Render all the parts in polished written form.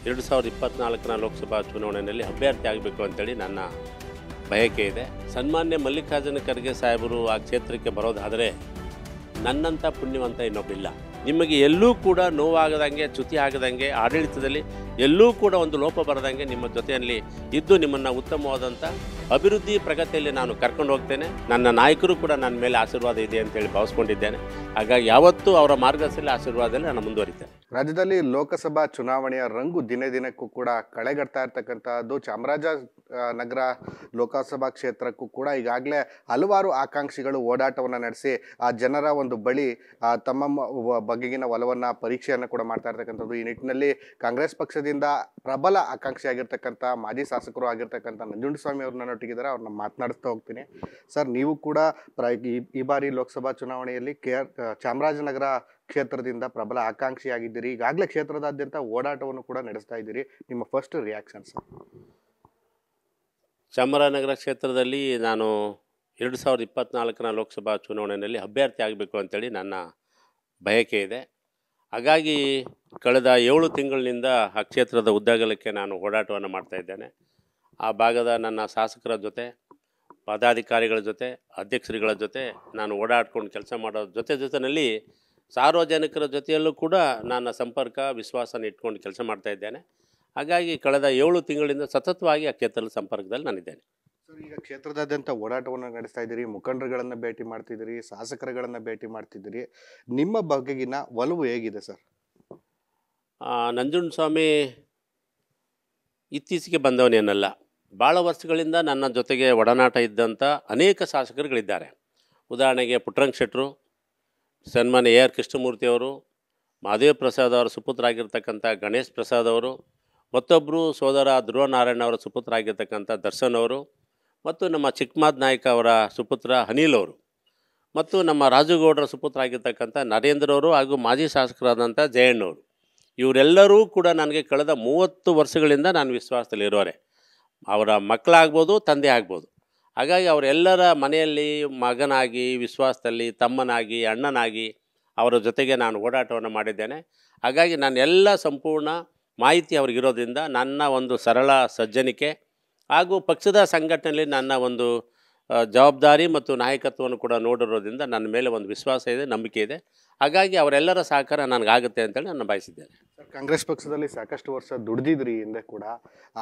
2024ರ ಲೋಕಸಭಾ ಚುನಾವಣೆಯಲ್ಲಿ ಅಭ್ಯರ್ಥಿ ಆಗಬೇಕು ಅಂತೇಳಿ ನನ್ನ ಬಯಕೆ ಇದೆ. ಸನ್ಮಾನ್ಯ ಮಲ್ಲಿಕಾರ್ಜುನ ಖರ್ಗೆ ಸಾಹೇಬರು ಆ ಕ್ಷೇತ್ರಕ್ಕೆ ಬರೋದಾದರೆ ನನ್ನಂಥ ಪುಣ್ಯವಂತ ಇನ್ನೊಬ್ಬಿಲ್ಲ. ನಿಮಗೆ ಎಲ್ಲೂ ಕೂಡ ನೋವಾಗದಂಗೆ, ಚ್ಯುತಿ ಆಗದಂಗೆ, ಆಡಳಿತದಲ್ಲಿ ಎಲ್ಲೂ ಕೂಡ ಒಂದು ಲೋಪ ಬರದಂಗೆ ನಿಮ್ಮ ಜೊತೆಯಲ್ಲಿ ಇದ್ದು ನಿಮ್ಮನ್ನು ಉತ್ತಮವಾದಂಥ ಅಭಿವೃದ್ಧಿ ಪ್ರಗತಿಯಲ್ಲಿ ನಾನು ಕರ್ಕೊಂಡು ಹೋಗ್ತೇನೆ. ನನ್ನ ನಾಯಕರು ಕೂಡ ನನ್ನ ಮೇಲೆ ಆಶೀರ್ವಾದ ಇದೆ ಅಂತೇಳಿ ಭಾವಿಸ್ಕೊಂಡಿದ್ದೇನೆ. ಹಾಗಾಗಿ ಯಾವತ್ತೂ ಅವರ ಮಾರ್ಗದರ್ಶನದಲ್ಲಿ ಆಶೀರ್ವಾದದಲ್ಲಿ ನಾನು ಮುಂದುವರಿತೇನೆ. ರಾಜ್ಯದಲ್ಲಿ ಲೋಕಸಭಾ ಚುನಾವಣೆಯ ರಂಗು ದಿನೇ ದಿನಕ್ಕೂ ಕೂಡ ಕಳೆಗಟ್ತಾ ಇರ್ತಕ್ಕಂಥದ್ದು. ಚಾಮರಾಜನಗರ ಲೋಕಸಭಾ ಕ್ಷೇತ್ರಕ್ಕೂ ಕೂಡ ಈಗಾಗಲೇ ಹಲವಾರು ಆಕಾಂಕ್ಷಿಗಳು ಓಡಾಟವನ್ನು ನಡೆಸಿ ಆ ಜನರ ಒಂದು ಬಳಿ ತಮ್ಮ ಬಗೆಗಿನ ಒಲವನ್ನು ಪರೀಕ್ಷೆಯನ್ನು ಕೂಡ ಮಾಡ್ತಾ ಇರ್ತಕ್ಕಂಥದ್ದು. ಈ ನಿಟ್ಟಿನಲ್ಲಿ ಕಾಂಗ್ರೆಸ್ ಪಕ್ಷದಿಂದ ಪ್ರಬಲ ಆಕಾಂಕ್ಷಿಯಾಗಿರ್ತಕ್ಕಂಥ ಮಾಜಿ ಶಾಸಕರು ಆಗಿರ್ತಕ್ಕಂಥ ನಂಜುಂಡಸ್ವಾಮಿ ಅವ್ರನ್ನ ನನ್ನೊಟ್ಟಿಗಿದ್ದಾರೆ. ಅವ್ರನ್ನ ಮಾತನಾಡಿಸ್ತಾ ಹೋಗ್ತೀನಿ. ಸರ್, ನೀವು ಕೂಡ ಈ ಬಾರಿ ಲೋಕಸಭಾ ಚುನಾವಣೆಯಲ್ಲಿ ಚಾಮರಾಜನಗರ ಕ್ಷೇತ್ರದಿಂದ ಪ್ರಬಲ ಆಕಾಂಕ್ಷಿಯಾಗಿದ್ದೀರಿ. ಈಗಾಗಲೇ ಕ್ಷೇತ್ರದಾದ್ಯಂತ ಓಡಾಟವನ್ನು ಕೂಡ ನಡೆಸ್ತಾ ಇದ್ದೀರಿ. ನಿಮ್ಮ ಫಸ್ಟ್ ರಿಯಾಕ್ಷನ್ ಸರ್? ಚಾಮರಾಜನಗರ ಕ್ಷೇತ್ರದಲ್ಲಿ ನಾನು 2024ರ ಲೋಕಸಭಾ ಚುನಾವಣೆಯಲ್ಲಿ ಅಭ್ಯರ್ಥಿ ಆಗಬೇಕು ಅಂತೇಳಿ ನನ್ನ ಬಯಕೆ ಇದೆ. ಹಾಗಾಗಿ ಕಳೆದ 7 ತಿಂಗಳಿನಿಂದ ಆ ಕ್ಷೇತ್ರದ ಉದ್ದಗಲಕ್ಕೆ ನಾನು ಓಡಾಟವನ್ನು ಮಾಡ್ತಾಯಿದ್ದೇನೆ. ಆ ಭಾಗದ ನನ್ನ ಶಾಸಕರ ಜೊತೆ, ಪದಾಧಿಕಾರಿಗಳ ಜೊತೆ, ಅಧ್ಯಕ್ಷರುಗಳ ಜೊತೆ ನಾನು ಓಡಾಡ್ಕೊಂಡು ಕೆಲಸ ಮಾಡೋ ಜೊತೆಯಲ್ಲಿ ಸಾರ್ವಜನಿಕರ ಜೊತೆಯಲ್ಲೂ ಕೂಡ ನನ್ನ ಸಂಪರ್ಕ, ವಿಶ್ವಾಸನ ಇಟ್ಕೊಂಡು ಕೆಲಸ ಮಾಡ್ತಾಯಿದ್ದೇನೆ. ಹಾಗಾಗಿ ಕಳೆದ 7 ತಿಂಗಳಿಂದ ಸತತವಾಗಿ ಆ ಕ್ಷೇತ್ರದ ಸಂಪರ್ಕದಲ್ಲಿ ನಾನಿದ್ದೇನೆ. ಸರ್, ಈಗ ಕ್ಷೇತ್ರದಾದ್ಯಂತ ಓಡಾಟವನ್ನು ನಡೆಸ್ತಾ ಇದ್ದೀರಿ, ಮುಖಂಡರುಗಳನ್ನು ಭೇಟಿ ಮಾಡ್ತಿದ್ದೀರಿ, ಶಾಸಕರುಗಳನ್ನು ಭೇಟಿ ಮಾಡ್ತಿದ್ದೀರಿ. ನಿಮ್ಮ ಬಗೆಗಿನ ಒಲವು ಹೇಗಿದೆ ಸರ್? ನಂಜುಂಡಸ್ವಾಮಿ ಇತ್ತೀಚೆಗೆ ಬಂದವನೇನಲ್ಲ. ಭಾಳ ವರ್ಷಗಳಿಂದ ನನ್ನ ಜೊತೆಗೆ ಒಡನಾಟ ಇದ್ದಂಥ ಅನೇಕ ಶಾಸಕರುಗಳಿದ್ದಾರೆ. ಉದಾಹರಣೆಗೆ ಪುಟ್ಟರಂಗ ಶೆಟ್ಟರು, ಸನ್ಮಾನ್ಯ AR ಕೃಷ್ಣಮೂರ್ತಿಯವರು, ಮಹಾದೇವ ಪ್ರಸಾದ್ ಅವರ ಸುಪುತ್ರ ಆಗಿರ್ತಕ್ಕಂಥ ಗಣೇಶ್ ಪ್ರಸಾದ್ ಅವರು, ಮತ್ತೊಬ್ಬರು ಸೋದರ ಧ್ರುವನಾರಾಯಣ ಅವರ ಸುಪುತ್ರ ಆಗಿರ್ತಕ್ಕಂಥ ದರ್ಶನ್ ಅವರು, ಮತ್ತು ನಮ್ಮ ಚಿಕ್ಕಮಾದ್ ನಾಯಕ ಅವರ ಸುಪುತ್ರ ಅನಿಲ್ ಅವರು, ಮತ್ತು ನಮ್ಮ ರಾಜುಗೌಡರ ಸುಪುತ್ರ ಆಗಿರ್ತಕ್ಕಂಥ ನರೇಂದ್ರ ಅವರು, ಹಾಗೂ ಮಾಜಿ ಶಾಸಕರಾದಂಥ ಜಯಣ್ಣವರು, ಇವರೆಲ್ಲರೂ ಕೂಡ ನನಗೆ ಕಳೆದ 30 ವರ್ಷಗಳಿಂದ ನಾನು ವಿಶ್ವಾಸದಲ್ಲಿರೋರೆ. ಅವರ ಮಕ್ಕಳಾಗ್ಬೋದು, ತಂದೆ ಆಗ್ಬೋದು. ಹಾಗಾಗಿ ಅವರೆಲ್ಲರ ಮನೆಯಲ್ಲಿ ಮಗನಾಗಿ, ವಿಶ್ವಾಸದಲ್ಲಿ ತಮ್ಮನಾಗಿ, ಅಣ್ಣನಾಗಿ ಅವರ ಜೊತೆಗೆ ನಾನು ಓಡಾಟವನ್ನು ಮಾಡಿದ್ದೇನೆ. ಹಾಗಾಗಿ ನಾನೆಲ್ಲ ಸಂಪೂರ್ಣ ಮಾಹಿತಿ ಅವ್ರಿಗಿರೋದ್ರಿಂದ ನನ್ನ ಒಂದು ಸರಳ ಸಜ್ಜನಿಕೆ ಹಾಗೂ ಪಕ್ಷದ ಸಂಘಟನೆಯಲ್ಲಿ ನನ್ನ ಒಂದು ಜವಾಬ್ದಾರಿ ಮತ್ತು ನಾಯಕತ್ವವನ್ನು ಕೂಡ ನೋಡಿರೋದ್ರಿಂದ ನನ್ನ ಮೇಲೆ ಒಂದು ವಿಶ್ವಾಸ ಇದೆ, ನಂಬಿಕೆ ಇದೆ. ಹಾಗಾಗಿ ಅವರೆಲ್ಲರ ಸಹಕಾರ ನನಗಾಗುತ್ತೆ ಅಂತೇಳಿ ನಾನು ಬಯಸಿದ್ದೇನೆ. ಸರ್, ಕಾಂಗ್ರೆಸ್ ಪಕ್ಷದಲ್ಲಿ ಸಾಕಷ್ಟು ವರ್ಷ ದುಡಿದಿದ್ರಿ. ಹಿಂದೆ ಕೂಡ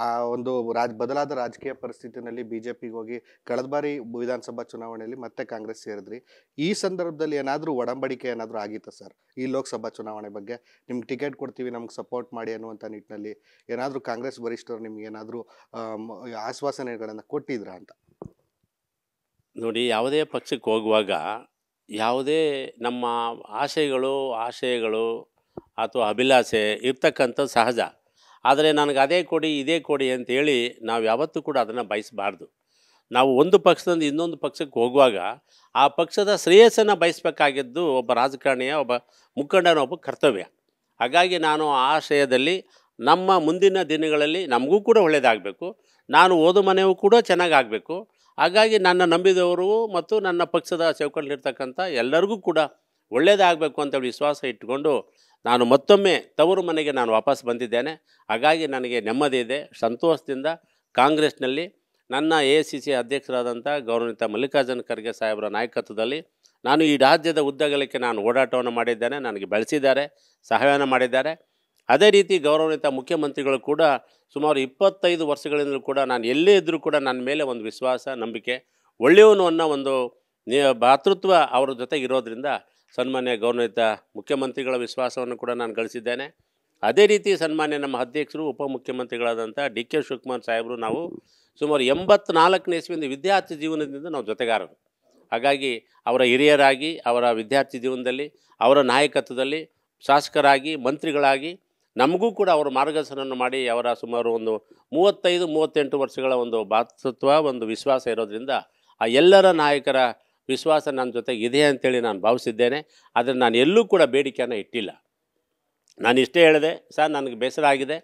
ಆ ಒಂದು ಬದಲಾದ ರಾಜಕೀಯ ಪರಿಸ್ಥಿತಿನಲ್ಲಿ BJPಗೆ ಹೋಗಿ ಕಳೆದ ಬಾರಿ ವಿಧಾನಸಭಾ ಚುನಾವಣೆಯಲ್ಲಿ ಮತ್ತೆ ಕಾಂಗ್ರೆಸ್ ಸೇರಿದ್ರಿ. ಈ ಸಂದರ್ಭದಲ್ಲಿ ಏನಾದರೂ ಒಡಂಬಡಿಕೆ ಏನಾದರೂ ಆಗಿತ್ತಾ ಸರ್? ಈ ಲೋಕಸಭಾ ಚುನಾವಣೆ ಬಗ್ಗೆ ನಿಮ್ಗೆ ಟಿಕೆಟ್ ಕೊಡ್ತೀವಿ, ನಮ್ಗೆ ಸಪೋರ್ಟ್ ಮಾಡಿ ಅನ್ನುವಂಥ ನಿಟ್ಟಿನಲ್ಲಿ ಏನಾದರೂ ಕಾಂಗ್ರೆಸ್ ವರಿಷ್ಠರು ನಿಮ್ಗೆ ಏನಾದರೂ ಆಶ್ವಾಸನೆಗಳನ್ನು ಕೊಟ್ಟಿದ್ರಾ ಅಂತ? ನೋಡಿ, ಯಾವುದೇ ಪಕ್ಷಕ್ಕೆ ಹೋಗುವಾಗ ಯಾವುದೇ ನಮ್ಮ ಆಶಯಗಳು ಅಥವಾ ಅಭಿಲಾಷೆ ಇರ್ತಕ್ಕಂಥದ್ದು ಸಹಜ. ಆದರೆ ನನಗೆ ಅದೇ ಕೊಡಿ, ಇದೇ ಕೊಡಿ ಅಂತೇಳಿ ನಾವು ಯಾವತ್ತೂ ಕೂಡ ಅದನ್ನು ಬಯಸಬಾರ್ದು. ನಾವು ಒಂದು ಪಕ್ಷದಿಂದ ಇನ್ನೊಂದು ಪಕ್ಷಕ್ಕೆ ಹೋಗುವಾಗ ಆ ಪಕ್ಷದ ಶ್ರೇಯಸ್ಸನ್ನು ಬಯಸಬೇಕಾಗಿದ್ದು ಒಬ್ಬ ರಾಜಕಾರಣಿಯ, ಒಬ್ಬ ಮುಖಂಡನ ಒಬ್ಬ ಕರ್ತವ್ಯ. ಹಾಗಾಗಿ ನಾನು ಆ ಆಶಯದಲ್ಲಿ ನಮ್ಮ ಮುಂದಿನ ದಿನಗಳಲ್ಲಿ ನಮಗೂ ಕೂಡ ಒಳ್ಳೆಯದಾಗಬೇಕು, ನಾನು ಓದು ಮನೆಯೂ ಕೂಡ ಚೆನ್ನಾಗಾಗಬೇಕು. ಹಾಗಾಗಿ ನನ್ನ ನಂಬಿದವರು ಮತ್ತು ನನ್ನ ಪಕ್ಷದ ಚೌಕಟ್ಟಲ್ಲಿರ್ತಕ್ಕಂಥ ಎಲ್ಲರಿಗೂ ಕೂಡ ಒಳ್ಳೆಯದಾಗಬೇಕು ಅಂತೇಳಿ ವಿಶ್ವಾಸ ಇಟ್ಟುಕೊಂಡು ನಾನು ಮತ್ತೊಮ್ಮೆ ತವರು ಮನೆಗೆ ನಾನು ವಾಪಸ್ ಬಂದಿದ್ದೇನೆ. ಹಾಗಾಗಿ ನನಗೆ ನೆಮ್ಮದಿ ಇದೆ, ಸಂತೋಷದಿಂದ ಕಾಂಗ್ರೆಸ್ನಲ್ಲಿ ನನ್ನ AICC ಅಧ್ಯಕ್ಷರಾದಂಥ ಗೌರವಾನ್ವಿತ ಮಲ್ಲಿಕಾರ್ಜುನ ಖರ್ಗೆ ಸಾಹೇಬರ ನಾಯಕತ್ವದಲ್ಲಿ ನಾನು ಈ ರಾಜ್ಯದ ಉದ್ದಗಲಕ್ಕೆ ನಾನು ಓಡಾಟವನ್ನು ಮಾಡಿದ್ದೇನೆ. ನನಗೆ ಬೆಳೆಸಿದ್ದಾರೆ, ಸಹಾಯವನ್ನು ಮಾಡಿದ್ದಾರೆ. ಅದೇ ರೀತಿ ಗೌರವಾನ್ವಿತ ಮುಖ್ಯಮಂತ್ರಿಗಳು ಕೂಡ ಸುಮಾರು 25 ವರ್ಷಗಳಿಂದಲೂ ಕೂಡ ನಾನು ಎಲ್ಲೇ ಇದ್ದರೂ ಕೂಡ ನನ್ನ ಮೇಲೆ ಒಂದು ವಿಶ್ವಾಸ, ನಂಬಿಕೆ, ಒಳ್ಳೆಯವನು ಅನ್ನೋ ಒಂದು ಭಾತೃತ್ವ ಅವರ ಜೊತೆಗೆ ಇರೋದರಿಂದ ಸನ್ಮಾನ್ಯ ಗೌರವಾನ್ವಿತ ಮುಖ್ಯಮಂತ್ರಿಗಳ ವಿಶ್ವಾಸವನ್ನು ಕೂಡ ನಾನು ಗಳಿಸಿದ್ದೇನೆ. ಅದೇ ರೀತಿ ಸನ್ಮಾನ್ಯ ನಮ್ಮ ಅಧ್ಯಕ್ಷರು, ಉಪಮುಖ್ಯಮಂತ್ರಿಗಳಾದಂಥ DK ಶಿವಕುಮಾರ್ ಸಾಹೇಬರು, ನಾವು ಸುಮಾರು 84ನೇ ಇಸ್ವಿಯಿಂದ ವಿದ್ಯಾರ್ಥಿ ಜೀವನದಿಂದ ನಾವು ಜೊತೆಗಾರರು. ಹಾಗಾಗಿ ಅವರ ಹಿರಿಯರಾಗಿ, ಅವರ ವಿದ್ಯಾರ್ಥಿ ಜೀವನದಲ್ಲಿ, ಅವರ ನಾಯಕತ್ವದಲ್ಲಿ ಶಾಸಕರಾಗಿ, ಮಂತ್ರಿಗಳಾಗಿ ನಮಗೂ ಕೂಡ ಅವರು ಮಾರ್ಗದರ್ಶನವನ್ನು ಮಾಡಿ ಅವರ ಸುಮಾರು ಒಂದು 35-38 ವರ್ಷಗಳ ಒಂದು ಭಾತೃತ್ವ, ಒಂದು ವಿಶ್ವಾಸ ಇರೋದರಿಂದ ಆ ಎಲ್ಲರ ನಾಯಕರ ವಿಶ್ವಾಸ ನನ್ನ ಜೊತೆಗೆ ಇದೆ ಅಂತೇಳಿ ನಾನು ಭಾವಿಸಿದ್ದೇನೆ. ಆದರೆ ನಾನು ಎಲ್ಲೂ ಕೂಡ ಬೇಡಿಕೆಯನ್ನು ಇಟ್ಟಿಲ್ಲ. ನಾನು ಇಷ್ಟೇ ಹೇಳಿದೆ, ಸರ್ ನನಗೆ ಬೇಸರ ಆಗಿದೆ,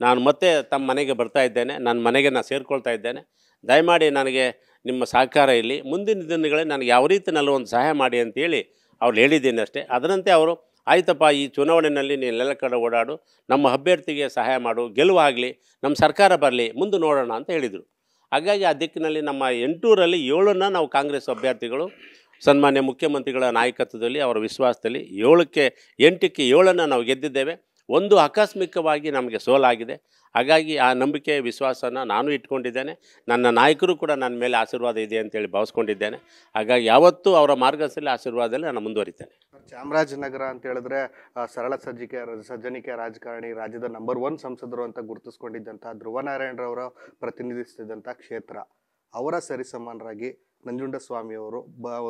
ನಾನು ಮತ್ತೆ ತಮ್ಮ ಮನೆಗೆ ಬರ್ತಾ ಇದ್ದೇನೆ, ನನ್ನ ಮನೆಗೆ ನಾನು ಸೇರಿಕೊಳ್ತಾ ಇದ್ದೇನೆ, ದಯಮಾಡಿ ನನಗೆ ನಿಮ್ಮ ಸಹಕಾರ ಇಲ್ಲಿ ಮುಂದಿನ ದಿನಗಳಲ್ಲಿ ನನಗೆ ಯಾವ ರೀತಿಯಲ್ಲಿ ಒಂದು ಸಹಾಯ ಮಾಡಿ ಅಂತೇಳಿ ಅವ್ರು ಹೇಳಿದ್ದೀನಿ ಅಷ್ಟೇ. ಅದರಂತೆ ಅವರು ಆಯ್ತಪ್ಪ, ಈ ಚುನಾವಣೆಯಲ್ಲಿ ನೀನೆಲ್ಲ ಕಡೆ ಓಡಾಡು, ನಮ್ಮ ಅಭ್ಯರ್ಥಿಗೆ ಸಹಾಯ ಮಾಡು, ಗೆಲುವಾಗಲಿ, ನಮ್ಮ ಸರ್ಕಾರ ಬರಲಿ, ಮುಂದೆ ನೋಡೋಣ ಅಂತ ಹೇಳಿದರು. ಹಾಗಾಗಿ ಆ ದಿಕ್ಕಿನಲ್ಲಿ ನಮ್ಮ 8ರಲ್ಲಿ 7ನ್ನು ನಾವು ಕಾಂಗ್ರೆಸ್ ಅಭ್ಯರ್ಥಿಗಳು ಸನ್ಮಾನ್ಯ ಮುಖ್ಯಮಂತ್ರಿಗಳ ನಾಯಕತ್ವದಲ್ಲಿ ಅವರ ವಿಶ್ವಾಸದಲ್ಲಿ 7ಕ್ಕೆ 8ಕ್ಕೆ 7ನ್ನು ನಾವು ಗೆದ್ದಿದ್ದೇವೆ. ಒಂದು ಆಕಸ್ಮಿಕವಾಗಿ ನಮಗೆ ಸೋಲಾಗಿದೆ. ಹಾಗಾಗಿ ಆ ನಂಬಿಕೆ ವಿಶ್ವಾಸನ ನಾನು ಇಟ್ಕೊಂಡಿದ್ದೇನೆ. ನನ್ನ ನಾಯಕರು ಕೂಡ ನನ್ನ ಮೇಲೆ ಆಶೀರ್ವಾದ ಇದೆ ಅಂತೇಳಿ ಭಾವಿಸ್ಕೊಂಡಿದ್ದೇನೆ. ಹಾಗಾಗಿ ಯಾವತ್ತೂ ಅವರ ಮಾರ್ಗದಲ್ಲಿ ಆಶೀರ್ವಾದದಲ್ಲಿ ನಾನು ಮುಂದುವರಿತೇನೆ. ಚಾಮರಾಜನಗರ ಅಂತ ಹೇಳಿದ್ರೆ ಸರಳ ಸಜ್ಜನಿಕೆ ರಾಜಕಾರಣಿ, ರಾಜ್ಯದ ನಂಬರ್ 1 ಸಂಸದರು ಅಂತ ಗುರುತಿಸ್ಕೊಂಡಿದ್ದಂಥ ಧ್ರುವ ನಾರಾಯಣರವರ ಪ್ರತಿನಿಧಿಸ್ತಿದ್ದಂಥ ಕ್ಷೇತ್ರ. ಅವರ ಸರಿಸಮಾನರಾಗಿ ನಂಜುಂಡಸ್ವಾಮಿಯವರು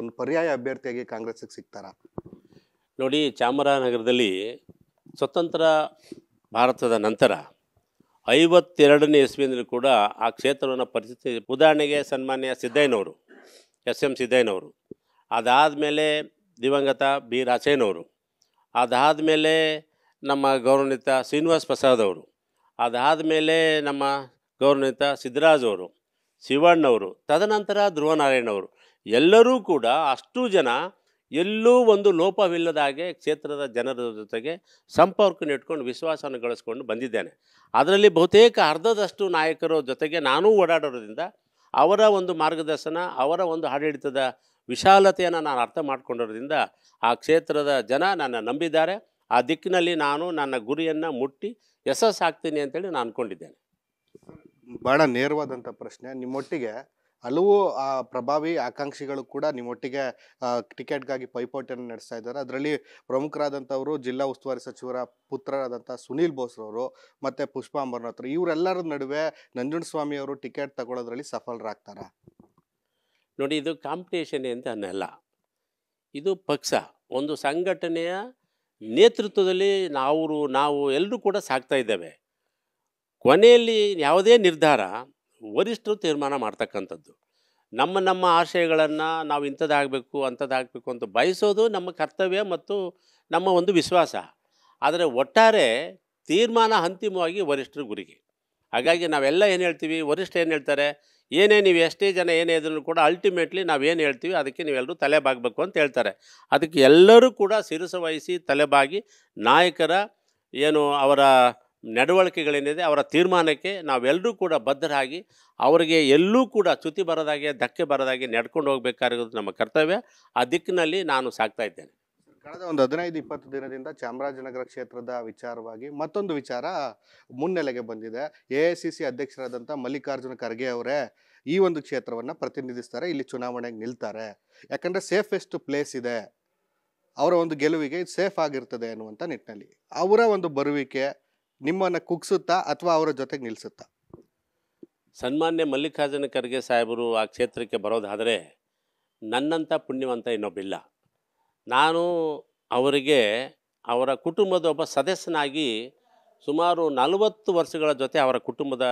ಒಂದು ಪರ್ಯಾಯ ಅಭ್ಯರ್ಥಿಯಾಗಿ ಕಾಂಗ್ರೆಸ್ಗೆ ಸಿಗ್ತಾರಾ? ನೋಡಿ, ಚಾಮರಾಜನಗರದಲ್ಲಿ ಸ್ವತಂತ್ರ ಭಾರತದ ನಂತರ 52ನೇ ಇಸ್ವಿಯಲ್ಲಿ ಕೂಡ ಆ ಕ್ಷೇತ್ರವನ್ನು ಪರಿಸ್ಥಿತಿ, ಉದಾಹರಣೆಗೆ ಸನ್ಮಾನ್ಯ ಸಿದ್ದಯ್ಯನವರು, SM ಸಿದ್ದಯ್ಯನವರು, ಅದಾದಮೇಲೆ ದಿವಂಗತ ಬಿ ರಾಚಯ್ಯನವರು, ಅದಾದಮೇಲೆ ನಮ್ಮ ಗೌರವಾನ್ವಿತ ಶ್ರೀನಿವಾಸ್ ಪ್ರಸಾದ್ ಅವರು, ಅದಾದಮೇಲೆ ನಮ್ಮ ಗೌರವಾನ್ವಿತ ಸಿದ್ದರಾಜ್ ಅವರು, ಶಿವಣ್ಣವರು, ತದನಂತರ ಧ್ರುವ ನಾರಾಯಣವರು, ಎಲ್ಲರೂ ಕೂಡ ಅಷ್ಟು ಜನ ಎಲ್ಲೂ ಒಂದು ಲೋಪವಿಲ್ಲದ ಹಾಗೆ ಕ್ಷೇತ್ರದ ಜನರ ಜೊತೆಗೆ ಸಂಪರ್ಕವನ್ನು ಇಟ್ಕೊಂಡು ವಿಶ್ವಾಸವನ್ನು ಗಳಿಸ್ಕೊಂಡು ಬಂದಿದ್ದೇನೆ. ಅದರಲ್ಲಿ ಬಹುತೇಕ ಅರ್ಧದಷ್ಟು ನಾಯಕರ ಜೊತೆಗೆ ನಾನೂ ಓಡಾಡೋದ್ರಿಂದ ಅವರ ಒಂದು ಮಾರ್ಗದರ್ಶನ, ಅವರ ಒಂದು ಆಡಳಿತದ ವಿಶಾಲತೆಯನ್ನು ನಾನು ಅರ್ಥ ಮಾಡ್ಕೊಂಡಿರೋದ್ರಿಂದ ಆ ಕ್ಷೇತ್ರದ ಜನ ನನ್ನ ನಂಬಿದ್ದಾರೆ. ಆ ದಿಕ್ಕಿನಲ್ಲಿ ನಾನು ನನ್ನ ಗುರಿಯನ್ನು ಮುಟ್ಟಿ ಯಶಸ್ಸಾಗ್ತೀನಿ ಅಂತೇಳಿ ನಾನು ಅಂದ್ಕೊಂಡಿದ್ದೇನೆ. ಭಾಳ ನೇರವಾದಂಥ ಪ್ರಶ್ನೆ. ನಿಮ್ಮೊಟ್ಟಿಗೆ ಹಲವು ಪ್ರಭಾವಿ ಆಕಾಂಕ್ಷಿಗಳು ಕೂಡ ನಿಮ್ಮೊಟ್ಟಿಗೆ ಟಿಕೆಟ್ಗಾಗಿ ಪೈಪೋಟಿಯನ್ನು ನಡೆಸ್ತಾ ಇದ್ದಾರೆ. ಅದರಲ್ಲಿ ಪ್ರಮುಖರಾದಂಥವರು ಜಿಲ್ಲಾ ಉಸ್ತುವಾರಿ ಸಚಿವರ ಪುತ್ರರಾದಂಥ ಸುನೀಲ್ ಬೋಸ್ರವರು ಮತ್ತು ಪುಷ್ಪಾ ಅಂಬರ್ನಾಥ್ರು. ಇವರೆಲ್ಲರ ನಡುವೆ ನಂಜುಂಡಸ್ವಾಮಿ ಅವರು ಟಿಕೆಟ್ ತಗೊಳ್ಳೋದ್ರಲ್ಲಿ ಸಫಲರಾಗ್ತಾರಾ? ನೋಡಿ, ಇದು ಕಾಂಪಿಟೇಷನ್ ಅಂತ ಅನ್ನಲ್ಲ. ಇದು ಪಕ್ಷ, ಒಂದು ಸಂಘಟನೆಯ ನೇತೃತ್ವದಲ್ಲಿ ನಾವು ಎಲ್ಲರೂ ಕೂಡ ಸಾಗ್ತಾ ಇದ್ದೇವೆ. ಕೊನೆಯಲ್ಲಿ ಯಾವುದೇ ನಿರ್ಧಾರ ವರಿಷ್ಠರು ತೀರ್ಮಾನ ಮಾಡ್ತಕ್ಕಂಥದ್ದು. ನಮ್ಮ ಆಶಯಗಳನ್ನು ನಾವು ಇಂಥದ್ದಾಗಬೇಕು ಅಂಥದ್ದಾಗಬೇಕು ಅಂತ ಬಯಸೋದು ನಮ್ಮ ಕರ್ತವ್ಯ ಮತ್ತು ನಮ್ಮ ಒಂದು ವಿಶ್ವಾಸ. ಆದರೆ ಒಟ್ಟಾರೆ ತೀರ್ಮಾನ ಅಂತಿಮವಾಗಿ ವರಿಷ್ಠರ ಗುರಿಗೆ. ಹಾಗಾಗಿ ನಾವೆಲ್ಲ ಏನು ಹೇಳ್ತೀವಿ, ವರಿಷ್ಠ ಏನು ಹೇಳ್ತಾರೆ, ನೀವು ಎಷ್ಟೇ ಜನ ಏನೇ ಇದ್ರೂ ಕೂಡ ಅಲ್ಟಿಮೇಟ್ಲಿ ನಾವೇನು ಹೇಳ್ತೀವಿ ಅದಕ್ಕೆ ನೀವೆಲ್ಲರೂ ತಲೆಬಾಗಬೇಕು ಅಂತ ಹೇಳ್ತಾರೆ. ಅದಕ್ಕೆ ಎಲ್ಲರೂ ಕೂಡ ಶಿರಸು ವಹಿಸಿ ತಲೆಬಾಗಿ ನಾಯಕರ ಅವರ ನಡವಳಿಕೆಗಳೇನಿದೆ ಅವರ ತೀರ್ಮಾನಕ್ಕೆ ನಾವೆಲ್ಲರೂ ಕೂಡ ಬದ್ಧರಾಗಿ ಅವರಿಗೆ ಎಲ್ಲೂ ಕೂಡ ಚ್ಯುತಿ ಬರದಾಗೆ, ಧಕ್ಕೆ ಬರದಾಗೆ ನಡ್ಕೊಂಡು ಹೋಗಬೇಕಾಗಿರೋದು ನಮ್ಮ ಕರ್ತವ್ಯ. ಆ ದಿಕ್ಕಿನಲ್ಲಿ ನಾನು ಸಾಗ್ತಾ ಇದ್ದೇನೆ. ಕಳೆದ ಒಂದು 15-20 ದಿನದಿಂದ ಚಾಮರಾಜನಗರ ಕ್ಷೇತ್ರದ ವಿಚಾರವಾಗಿ ಮತ್ತೊಂದು ವಿಚಾರ ಮುನ್ನೆಲೆಗೆ ಬಂದಿದೆ. AICC ಅಧ್ಯಕ್ಷರಾದಂಥ ಮಲ್ಲಿಕಾರ್ಜುನ ಖರ್ಗೆ ಅವರೇ ಈ ಒಂದು ಕ್ಷೇತ್ರವನ್ನು ಪ್ರತಿನಿಧಿಸ್ತಾರೆ, ಇಲ್ಲಿ ಚುನಾವಣೆಗೆ ನಿಲ್ತಾರೆ. ಯಾಕಂದರೆ ಸೇಫೆಸ್ಟ್ ಪ್ಲೇಸ್ ಇದೆ, ಅವರ ಒಂದು ಗೆಲುವಿಗೆ ಸೇಫ್ ಆಗಿರ್ತದೆ ಅನ್ನುವಂಥ ನಿಟ್ಟಿನಲ್ಲಿ ಅವರ ಒಂದು ಬರುವಿಕೆ ನಿಮ್ಮನ್ನು ಕುಗ್ಸುತ್ತಾ ಅಥವಾ ಅವರ ಜೊತೆಗೆ ನಿಲ್ಲಿಸುತ್ತಾ? ಸನ್ಮಾನ್ಯ ಮಲ್ಲಿಕಾರ್ಜುನ ಖರ್ಗೆ ಸಾಹೇಬರು ಆ ಕ್ಷೇತ್ರಕ್ಕೆ ಬರೋದಾದರೆ ನನ್ನಂಥ ಪುಣ್ಯವಂತ ಇನ್ನೊಬ್ಬಿಲ್ಲ. ನಾನು ಅವರಿಗೆ ಅವರ ಕುಟುಂಬದ ಒಬ್ಬ ಸದಸ್ಯನಾಗಿ ಸುಮಾರು 40 ವರ್ಷಗಳ ಜೊತೆ ಅವರ ಕುಟುಂಬದ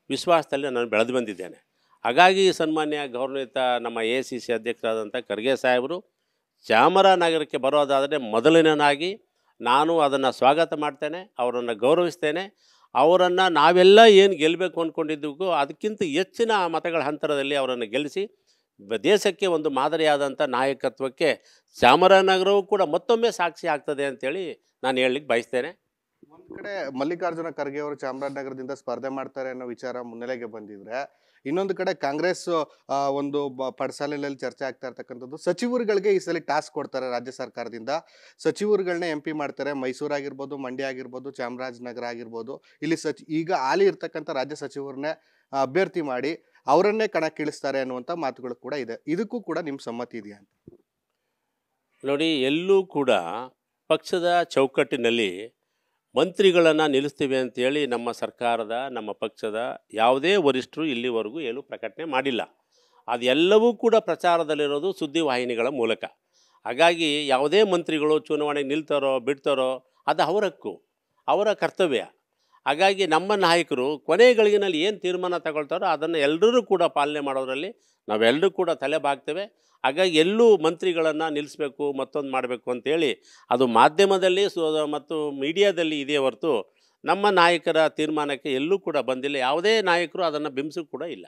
ವಿಶ್ವಾಸದಲ್ಲಿ ನಾನು ಬೆಳೆದು ಬಂದಿದ್ದೇನೆ. ಹಾಗಾಗಿ ಸನ್ಮಾನ್ಯ ಗೌರವಾನ್ವಿತ ನಮ್ಮ AICC ಅಧ್ಯಕ್ಷರಾದಂಥ ಖರ್ಗೆ ಸಾಹೇಬರು ಚಾಮರಾಜನಗರಕ್ಕೆ ಬರೋದಾದರೆ ಮೊದಲನೇನಾಗಿ ನಾನು ಅದನ್ನು ಸ್ವಾಗತ ಮಾಡ್ತೇನೆ, ಅವರನ್ನು ಗೌರವಿಸ್ತೇನೆ. ಅವರನ್ನು ನಾವೆಲ್ಲ ಏನು ಗೆಲ್ಲಬೇಕು ಅಂದ್ಕೊಂಡಿದ್ದಕ್ಕೂ ಅದಕ್ಕಿಂತ ಹೆಚ್ಚಿನ ಮತಗಳ ಅಂತರದಲ್ಲಿ ಅವರನ್ನು ಗೆಲ್ಲಿಸಿ ದೇಶಕ್ಕೆ ಒಂದು ಮಾದರಿಯಾದಂಥ ನಾಯಕತ್ವಕ್ಕೆ ಚಾಮರಾಜನಗರವೂ ಕೂಡ ಮತ್ತೊಮ್ಮೆ ಸಾಕ್ಷಿ ಆಗ್ತದೆ ಅಂತೇಳಿ ನಾನು ಹೇಳಲಿಕ್ಕೆ ಬಯಸ್ತೇನೆ. ಒಂದು ಕಡೆ ಮಲ್ಲಿಕಾರ್ಜುನ ಖರ್ಗೆ ಅವರು ಚಾಮರಾಜನಗರದಿಂದ ಸ್ಪರ್ಧೆ ಮಾಡ್ತಾರೆ ಅನ್ನೋ ವಿಚಾರ ಮುನ್ನೆಲೆಗೆ ಬಂದಿದ್ರೆ, ಇನ್ನೊಂದು ಕಡೆ ಕಾಂಗ್ರೆಸ್ ಒಂದು ಪಡಸಾಲೆಯಲ್ಲಿ ಚರ್ಚೆ ಆಗ್ತಾ ಇರ್ತಕ್ಕಂಥದ್ದು, ಸಚಿವರುಗಳಿಗೆ ಈ ಸಲ ಟಾಸ್ಕ್ ಕೊಡ್ತಾರೆ ರಾಜ್ಯ ಸರ್ಕಾರದಿಂದ. ಸಚಿವರುಗಳನ್ನೇ MP ಮಾಡ್ತಾರೆ. ಮೈಸೂರು ಆಗಿರ್ಬೋದು, ಮಂಡ್ಯ ಆಗಿರ್ಬೋದು, ಚಾಮರಾಜನಗರ ಆಗಿರ್ಬೋದು. ಇಲ್ಲಿ ಈಗ ಹಾಲಿ ಇರ್ತಕ್ಕಂಥ ರಾಜ್ಯ ಸಚಿವರನ್ನೇ ಅಭ್ಯರ್ಥಿ ಮಾಡಿ ಅವರನ್ನೇ ಕಣಕ್ಕಿಳಿಸ್ತಾರೆ ಅನ್ನುವಂಥ ಮಾತುಗಳು ಕೂಡ ಇದೆ. ಇದಕ್ಕೂ ಕೂಡ ನಿಮ್ಮ ಸಮ್ಮತಿ ಇದೆಯಾ ಅಂತ? ನೋಡಿ, ಎಲ್ಲೂ ಕೂಡ ಪಕ್ಷದ ಚೌಕಟ್ಟಿನಲ್ಲಿ ಮಂತ್ರಿಗಳನ್ನು ನಿಲ್ಲಿಸ್ತೀವಿ ಅಂತೇಳಿ ನಮ್ಮ ಸರ್ಕಾರದ, ನಮ್ಮ ಪಕ್ಷದ ಯಾವುದೇ ವರಿಷ್ಠರು ಇಲ್ಲಿವರೆಗೂ ಏನು ಪ್ರಕಟಣೆ ಮಾಡಿಲ್ಲ. ಅದೆಲ್ಲವೂ ಕೂಡ ಪ್ರಚಾರದಲ್ಲಿರೋದು ಸುದ್ದಿವಾಹಿನಿಗಳ ಮೂಲಕ. ಹಾಗಾಗಿ ಯಾವುದೇ ಮಂತ್ರಿಗಳು ಚುನಾವಣೆಗೆ ನಿಲ್ತಾರೋ ಬಿಡ್ತಾರೋ ಅದು ಅವರ ಹಕ್ಕು, ಅವರ ಕರ್ತವ್ಯ. ಹಾಗಾಗಿ ನಮ್ಮ ನಾಯಕರು ಕೊನೆ ಗಳಿಗೆನಲ್ಲಿ ಏನು ತೀರ್ಮಾನ ತಗೊಳ್ತಾರೋ ಅದನ್ನು ಎಲ್ಲರೂ ಕೂಡ ಪಾಲನೆ ಮಾಡೋದರಲ್ಲಿ ನಾವೆಲ್ಲರೂ ಕೂಡ ತಲೆ ಬಾಗ್ತೇವೆ. ಹಾಗಾಗಿ ಎಲ್ಲೂ ಮಂತ್ರಿಗಳನ್ನು ನಿಲ್ಲಿಸಬೇಕು, ಮತ್ತೊಂದು ಮಾಡಬೇಕು ಅಂತೇಳಿ ಅದು ಮಾಧ್ಯಮದಲ್ಲಿ ಮತ್ತು ಮೀಡಿಯಾದಲ್ಲಿ ಇದೆಯೇ ಹೊರತು ನಮ್ಮ ನಾಯಕರ ತೀರ್ಮಾನಕ್ಕೆ ಎಲ್ಲೂ ಕೂಡ ಬಂದಿಲ್ಲ. ಯಾವುದೇ ನಾಯಕರು ಅದನ್ನು ಬಿಂಬಿಸೂ ಕೂಡ ಇಲ್ಲ.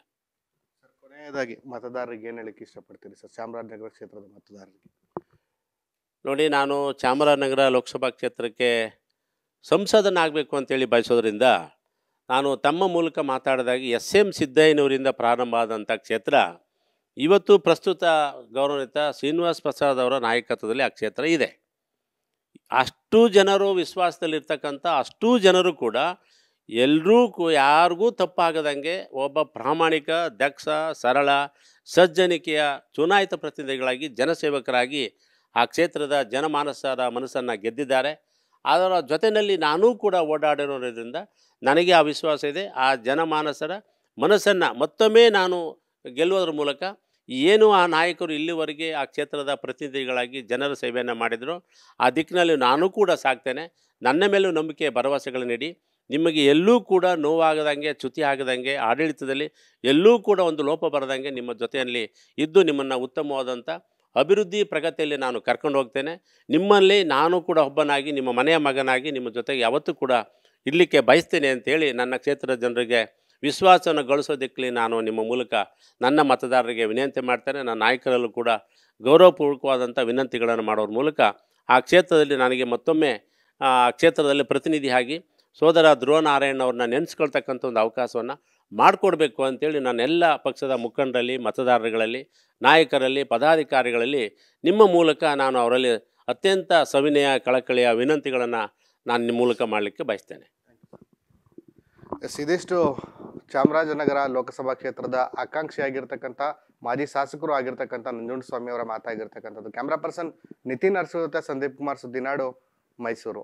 ಕೊನೆಯದಾಗಿ ಮತದಾರರಿಗೆ ಏನು ಹೇಳಕ್ಕೆ ಇಷ್ಟಪಡ್ತೀರಿ ಸರ್, ಚಾಮರಾಜನಗರ ಕ್ಷೇತ್ರದ ಮತದಾರರಿಗೆ? ನೋಡಿ, ನಾನು ಚಾಮರಾಜನಗರ ಲೋಕಸಭಾ ಕ್ಷೇತ್ರಕ್ಕೆ ಸಂಸದನಾಗಬೇಕು ಅಂತೇಳಿ ಬಯಸೋದ್ರಿಂದ ನಾನು ತಮ್ಮ ಮೂಲಕ ಮಾತಾಡಿದಾಗ ಎಸ್ ಸಿದ್ದಯ್ಯನವರಿಂದ ಪ್ರಾರಂಭ ಆದಂಥ ಕ್ಷೇತ್ರ ಇವತ್ತು ಪ್ರಸ್ತುತ ಗೌರವಾನ್ವಿತ ಶ್ರೀನಿವಾಸ್ ಪ್ರಸಾದ್ ಅವರ ನಾಯಕತ್ವದಲ್ಲಿ ಆ ಕ್ಷೇತ್ರ ಇದೆ. ಅಷ್ಟು ಜನರು ವಿಶ್ವಾಸದಲ್ಲಿರ್ತಕ್ಕಂಥ ಅಷ್ಟೂ ಜನರು ಕೂಡ ಎಲ್ಲರೂ ಯಾರಿಗೂ ತಪ್ಪಾಗದಂಗೆ ಒಬ್ಬ ಪ್ರಾಮಾಣಿಕ, ದಕ್ಷ, ಸರಳ, ಸಜ್ಜನಿಕೆಯ ಚುನಾಯಿತ ಪ್ರತಿನಿಧಿಗಳಾಗಿ, ಜನಸೇವಕರಾಗಿ ಆ ಕ್ಷೇತ್ರದ ಜನಮಾನಸರ ಮನಸ್ಸನ್ನು ಗೆದ್ದಿದ್ದಾರೆ. ಅದರ ಜೊತೆಯಲ್ಲಿ ನಾನೂ ಕೂಡ ಓಡಾಡಿರೋದ್ರಿಂದ ನನಗೆ ಆ ವಿಶ್ವಾಸ ಇದೆ. ಆ ಜನಮಾನಸರ ಮನಸ್ಸನ್ನು ಮತ್ತೊಮ್ಮೆ ನಾನು ಗೆಲ್ಲುವುದರ ಮೂಲಕ ಏನು ಆ ನಾಯಕರು ಇಲ್ಲಿವರೆಗೆ ಆ ಕ್ಷೇತ್ರದ ಪ್ರತಿನಿಧಿಗಳಾಗಿ ಜನರ ಸೇವೆಯನ್ನು ಮಾಡಿದರು, ಆ ದಿಕ್ಕಿನಲ್ಲಿ ನಾನು ಕೂಡ ಸಾಗ್ತೇನೆ. ನನ್ನ ಮೇಲೂ ನಂಬಿಕೆ, ಭರವಸೆಗಳು ನೀಡಿ ನಿಮಗೆ ಎಲ್ಲೂ ಕೂಡ ನೋವಾಗದಂಗೆ, ಚ್ಯುತಿ ಆಗದಂಗೆ, ಆಡಳಿತದಲ್ಲಿ ಎಲ್ಲೂ ಕೂಡ ಒಂದು ಲೋಪ ಬರದಂಗೆ ನಿಮ್ಮ ಜೊತೆಯಲ್ಲಿ ಇದ್ದು ನಿಮ್ಮನ್ನು ಉತ್ತಮವಾದಂಥ ಅಭಿವೃದ್ಧಿ ಪ್ರಗತಿಯಲ್ಲಿ ನಾನು ಕರ್ಕೊಂಡು ಹೋಗ್ತೇನೆ. ನಿಮ್ಮಲ್ಲಿ ನಾನು ಕೂಡ ಒಬ್ಬನಾಗಿ, ನಿಮ್ಮ ಮನೆಯ ಮಗನಾಗಿ ನಿಮ್ಮ ಜೊತೆಗೆ ಯಾವತ್ತೂ ಕೂಡ ಇರಲಿಕ್ಕೆ ಬಯಸ್ತೇನೆ ಅಂತೇಳಿ ನನ್ನ ಕ್ಷೇತ್ರದ ಜನರಿಗೆ ವಿಶ್ವಾಸವನ್ನು ಗಳಿಸೋದಕ್ಕೆ ನಾನು ನಿಮ್ಮ ಮೂಲಕ ನನ್ನ ಮತದಾರರಿಗೆ ವಿನಂತಿ ಮಾಡ್ತೇನೆ. ನನ್ನ ನಾಯಕರಲ್ಲೂ ಕೂಡ ಗೌರವಪೂರ್ವಕವಾದಂಥ ವಿನಂತಿಗಳನ್ನು ಮಾಡೋರ ಮೂಲಕ ಆ ಕ್ಷೇತ್ರದಲ್ಲಿ ನನಗೆ ಮತ್ತೊಮ್ಮೆ ಕ್ಷೇತ್ರದಲ್ಲಿ ಪ್ರತಿನಿಧಿಯಾಗಿ ಸೋದರ ಧ್ರುವ ನಾರಾಯಣ್ ಅವ್ರನ್ನ ನೆನೆಸ್ಕೊಳ್ತಕ್ಕಂಥ ಒಂದು ಅವಕಾಶವನ್ನು ಮಾಡಿಕೊಡ್ಬೇಕು ಅಂತೇಳಿ ನಾನೆಲ್ಲ ಪಕ್ಷದ ಮುಖಂಡರಲ್ಲಿ, ಮತದಾರರುಗಳಲ್ಲಿ, ನಾಯಕರಲ್ಲಿ, ಪದಾಧಿಕಾರಿಗಳಲ್ಲಿ ನಿಮ್ಮ ಮೂಲಕ ನಾನು ಅವರಲ್ಲಿ ಅತ್ಯಂತ ಸವಿನಯ, ಕಳಕಳಿಯ ವಿನಂತಿಗಳನ್ನು ನಾನು ನಿಮ್ಮ ಮೂಲಕ ಮಾಡಲಿಕ್ಕೆ ಬಯಸ್ತೇನೆ. ಇದಿಷ್ಟು ಚಾಮರಾಜನಗರ ಲೋಕಸಭಾ ಕ್ಷೇತ್ರದ ಆಕಾಂಕ್ಷಿಯಾಗಿರ್ತಕ್ಕಂಥ ಮಾಜಿ ಶಾಸಕರು ಆಗಿರ್ತಕ್ಕಂಥ ನಂಜುಂಡಸ್ವಾಮಿ ಅವರ ಮಾತಾಗಿರ್ತಕ್ಕಂಥದ್ದು. ಕ್ಯಾಮ್ರಾ ಪರ್ಸನ್ ನಿತಿನ್ ಅರಸು ಜೊತೆ ಸಂದೀಪ್ ಕುಮಾರ್, ಸುದ್ದಿನಾಡು, ಮೈಸೂರು.